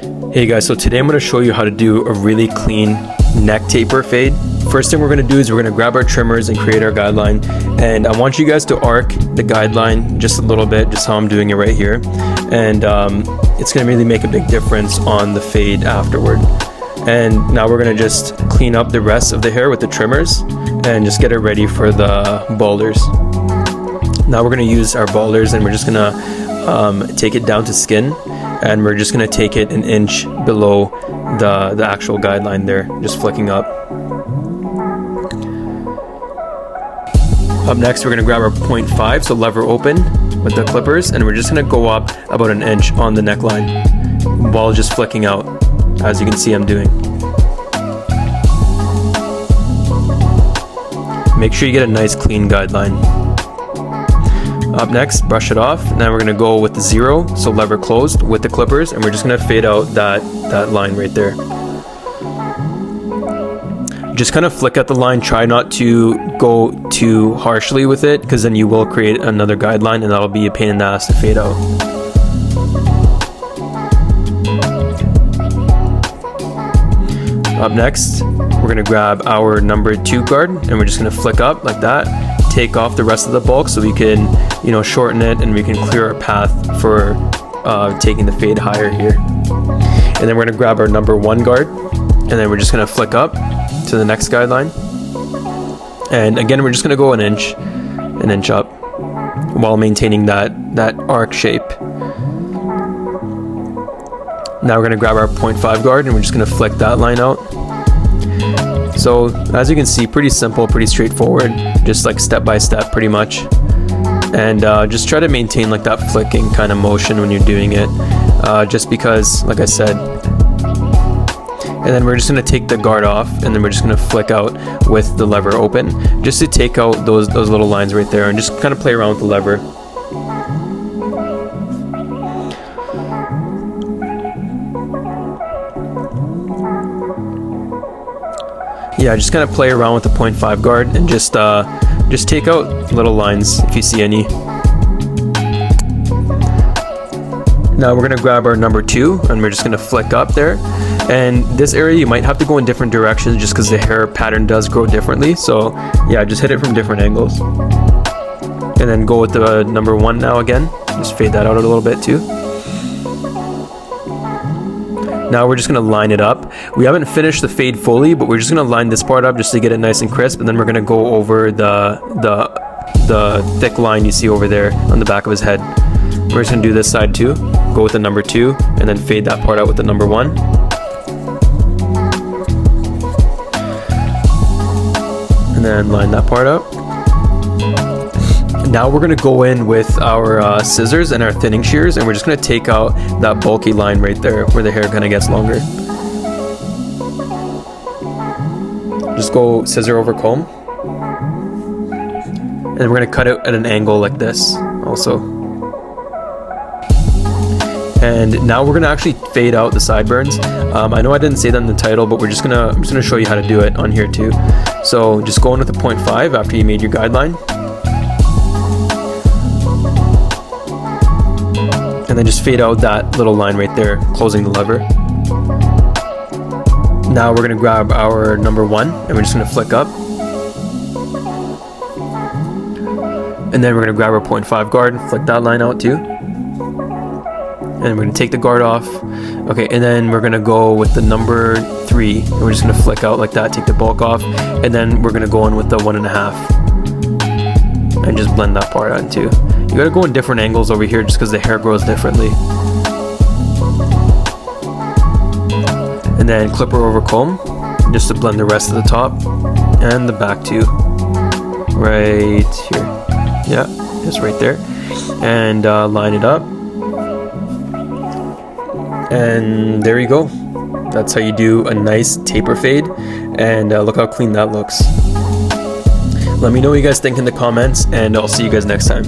Hey guys, so today I'm going to show you how to do a really clean neck taper fade. First thing we're going to do is we're going to grab our trimmers and create our guideline, and I want you guys to arc the guideline just a little bit, just how I'm doing it right here, and it's going to really make a big difference on the fade afterward. And now we're going to just clean up the rest of the hair with the trimmers and just get it ready for the balders. Now we're going to use our balders and we're just going to take it down to skin, and we're just going to take it an inch below the actual guideline there, just flicking up. Up next, we're going to grab our 0.5, so lever open with the clippers, and we're just going to go up about an inch on the neckline while just flicking out, as you can see I'm doing. Make sure you get a nice clean guideline. Up next, brush it off. Now we're going to go with the 0, so lever closed with the clippers, and we're just going to fade out that line right there. Just kind of flick at the line, try not to go too harshly with it, because then you will create another guideline and that'll be a pain in the ass to fade out. Up next, we're going to grab our number 2 guard, and we're just going to flick up like that, take off the rest of the bulk so we can, shorten it, and we can clear our path for taking the fade higher here. And then we're going to grab our number 1 guard, and then we're just going to flick up to the next guideline. And again, we're just going to go an inch up while maintaining that arc shape. Now we're going to grab our 0.5 guard, and we're just going to flick that line out. So as you can see, pretty simple, pretty straightforward, just like step by step pretty much. And just try to maintain like that flicking kind of motion when you're doing it, just because, like I said. And then we're just going to take the guard off, and then we're just going to flick out with the lever open, just to take out those little lines right there, and just kind of play around with the lever. Yeah, just kind of play around with the 0.5 guard and just take out little lines if you see any. Now we're going to grab our number 2, and we're just going to flick up there. And this area you might have to go in different directions just because the hair pattern does grow differently. So yeah, just hit it from different angles. And then go with the number 1 now again. Just fade that out a little bit too. Now we're just going to line it up. We haven't finished the fade fully, but we're just going to line this part up just to get it nice and crisp, and then we're going to go over the thick line you see over there on the back of his head. We're just going to do this side too. Go with the number 2, and then fade that part out with the number 1. And then line that part up. Now we're going to go in with our scissors and our thinning shears, and we're just going to take out that bulky line right there where the hair kind of gets longer. Just go scissor over comb, and then we're going to cut it at an angle like this also. And now we're going to actually fade out the sideburns. I know I didn't say that in the title, but I'm just gonna show you how to do it on here too. So just go in with the 0.5 after you made your guideline. And then just fade out that little line right there, closing the lever. Now we're going to grab our number 1, and we're just going to flick up. And then we're going to grab our 0.5 guard and flick that line out too. And we're going to take the guard off. Okay, and then we're going to go with the number 3, and we're just going to flick out like that, take the bulk off. And then we're going to go in with the 1.5. And just blend that part out too. You gotta go in different angles over here just because the hair grows differently. And then clipper over comb just to blend the rest of the top and the back too. Right here. Yeah, just right there. And line it up. And there you go. That's how you do a nice taper fade. And look how clean that looks. Let me know what you guys think in the comments, and I'll see you guys next time.